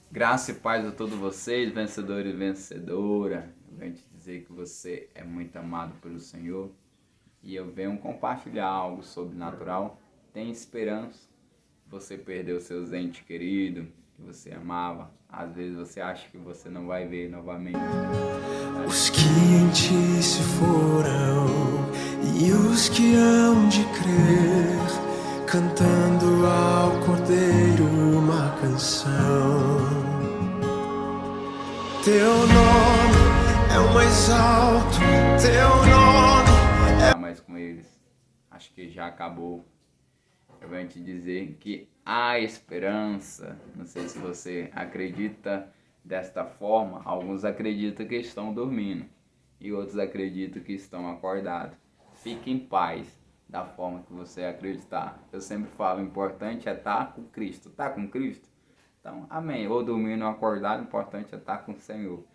Graça e paz a todos vocês, vencedores e vencedora. Eu venho te dizer que você é muito amado pelo Senhor e eu venho compartilhar algo sobrenatural. Tem esperança. Você perdeu seus entes queridos que você amava. Às vezes você acha que você não vai ver novamente. Os que em ti se foram e os que hão de crer, cantando ao Cordeiro uma canção. Teu nome é o mais alto, teu nome é... Mais com eles. Acho que já acabou. Eu venho te dizer que há esperança. Não sei se você acredita desta forma. Alguns acreditam que estão dormindo e outros acreditam que estão acordados. Fique em paz da forma que você acreditar. Eu sempre falo, o importante é estar com Cristo. Está com Cristo? Então, amém. Ou dormindo ou acordado, o importante é estar com o Senhor.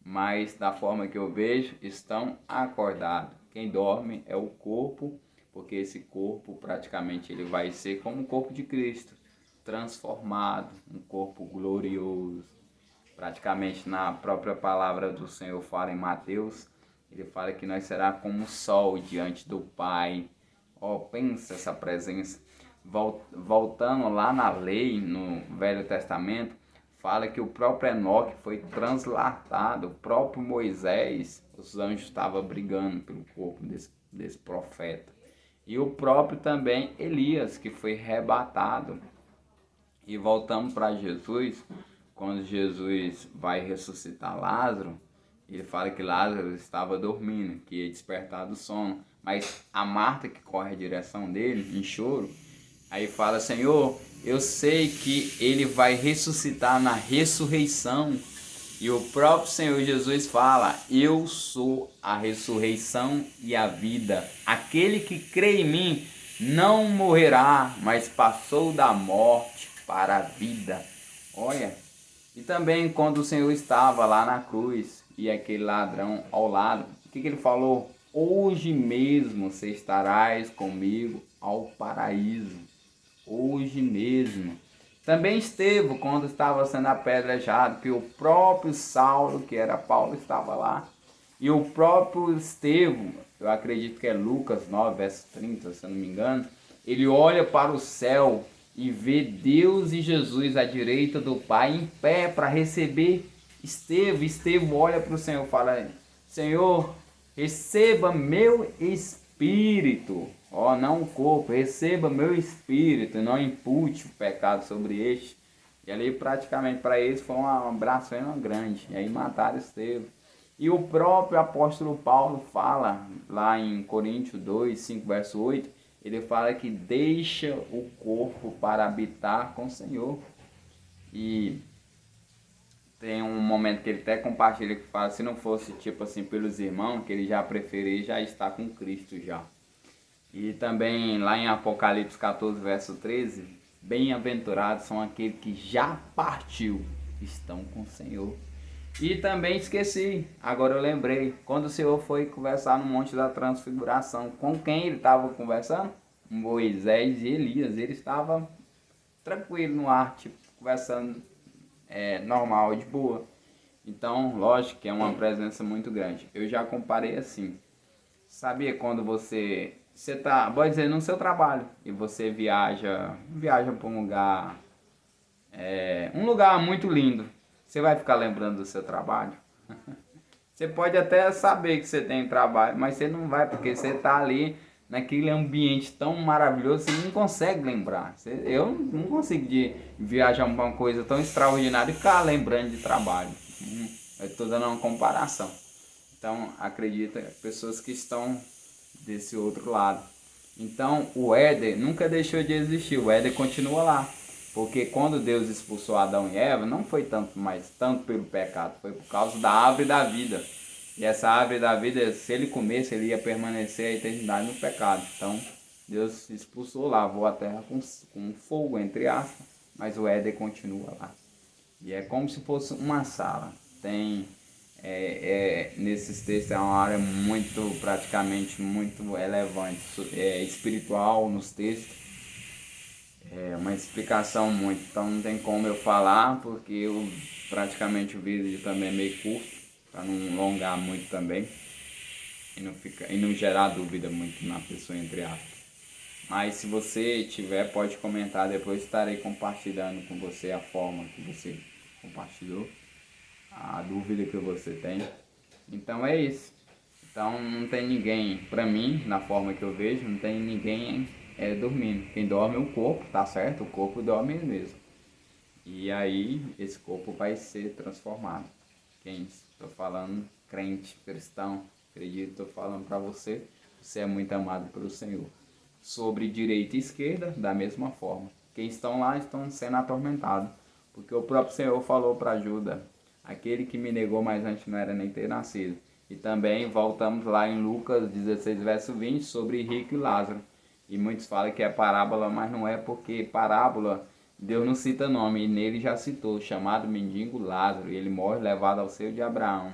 Mas da forma que eu vejo, estão acordados. Quem dorme é o corpo, porque esse corpo praticamente ele vai ser como o corpo de Cristo, transformado, um corpo glorioso. Praticamente na própria palavra do Senhor fala em Mateus, ele fala que nós será como o sol diante do Pai. Ó, pensa essa presença. Voltando lá na lei, no Velho Testamento, fala que o próprio Enoque foi translatado, o próprio Moisés, os anjos estavam brigando pelo corpo desse profeta. E o próprio também Elias, que foi arrebatado. E voltamos para Jesus, quando Jesus vai ressuscitar Lázaro, ele fala que Lázaro estava dormindo, que ia despertar do sono. Mas a Marta, que corre a direção dele, em choro, aí fala, Senhor, eu sei que ele vai ressuscitar na ressurreição. E o próprio Senhor Jesus fala, eu sou a ressurreição e a vida. Aquele que crê em mim não morrerá, mas passou da morte para a vida. Olha, e também quando o Senhor estava lá na cruz e aquele ladrão ao lado, o que ele falou? Hoje mesmo você estarás comigo ao paraíso. Hoje mesmo. Também Estevão, quando estava sendo apedrejado, que o próprio Saulo, que era Paulo, estava lá. E o próprio Estevão, eu acredito que é Lucas 9, verso 30, se eu não me engano, ele olha para o céu e vê Deus e Jesus à direita do Pai em pé para receber Estevão. Estevão olha para o Senhor e fala, Senhor, receba meu espírito. Ó, não o corpo, receba meu espírito, não impute o pecado sobre este. E ali praticamente para eles foi uma blasfêmia grande. E aí mataram Estevão. E o próprio apóstolo Paulo fala lá em Coríntios 2, 5, verso 8, ele fala que deixa o corpo para habitar com o Senhor. E tem um momento que ele até compartilha que fala, se não fosse tipo assim pelos irmãos, que ele já preferia já estar com Cristo já. E também lá em Apocalipse 14, verso 13, bem-aventurados são aqueles que já partiu, estão com o Senhor. E também esqueci, agora eu lembrei, quando o Senhor foi conversar no Monte da Transfiguração, com quem ele estava conversando? Moisés e Elias, ele estava tranquilo no ar, tipo, conversando normal, de boa. Então, lógico que é uma presença muito grande. Eu já comparei assim, sabia quando você tá, pode dizer, no seu trabalho e você viaja para um lugar muito lindo, você vai ficar lembrando do seu trabalho? Você pode até saber que você tem trabalho, mas você não vai, porque você está ali naquele ambiente tão maravilhoso, você não consegue lembrar. Eu não consigo viajar para uma coisa tão extraordinária e ficar lembrando de trabalho. Eu estou dando uma comparação. Então, acredita, pessoas que estão desse outro lado. Então, o Éden nunca deixou de existir, o Éden continua lá. Porque quando Deus expulsou Adão e Eva, não foi tanto pelo pecado, foi por causa da árvore da vida. E essa árvore da vida, se ele comesse, ele ia permanecer a eternidade no pecado. Então, Deus expulsou, lavou a terra com fogo, entre aspas, mas o Éden continua lá. E é como se fosse uma sala. Tem nesses textos é uma área muito, praticamente muito relevante, espiritual nos textos. É uma explicação muito, então não tem como eu falar, porque praticamente o vídeo também é meio curto, para não alongar muito também e não gerar dúvida muito na pessoa, entre aspas. Mas se você tiver, pode comentar, depois estarei compartilhando com você a forma que você compartilhou, a dúvida que você tem. Então é isso. Então não tem ninguém, pra mim, na forma que eu vejo, não tem ninguém dormindo. Quem dorme é o corpo, tá certo? O corpo dorme mesmo. E aí esse corpo vai ser transformado. Quem estou falando, crente, cristão, acredito, estou falando para você, você é muito amado pelo Senhor. Sobre direita e esquerda, da mesma forma. Quem estão lá estão sendo atormentados, porque o próprio Senhor falou para Judas, aquele que me negou mais antes não era nem ter nascido. E também voltamos lá em Lucas 16, verso 20, sobre rico e Lázaro. E muitos falam que é parábola, mas não é, porque parábola Deus não cita nome, e nele já citou, chamado mendigo Lázaro, e ele morre levado ao seio de Abraão.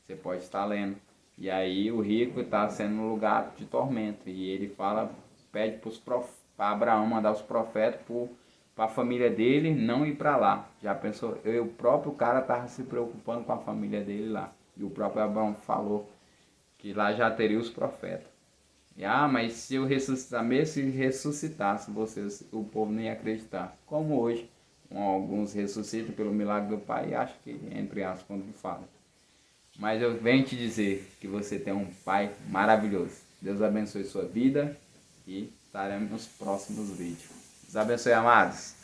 Você pode estar lendo. E aí o rico está sendo no lugar de tormento, e ele fala, pede para Abraão mandar os profetas para a família dele não ir para lá. Já pensou? O próprio cara estava se preocupando com a família dele lá. E o próprio Abraão falou que lá já teria os profetas. E, mas se eu ressuscitar, mesmo se ressuscitasse vocês, o povo nem ia acreditar. Como hoje, alguns ressuscitam pelo milagre do Pai e acham que, entre aspas, quando fala. Mas eu venho te dizer que você tem um Pai maravilhoso. Deus abençoe sua vida e estaremos nos próximos vídeos. Deus abençoe, amados.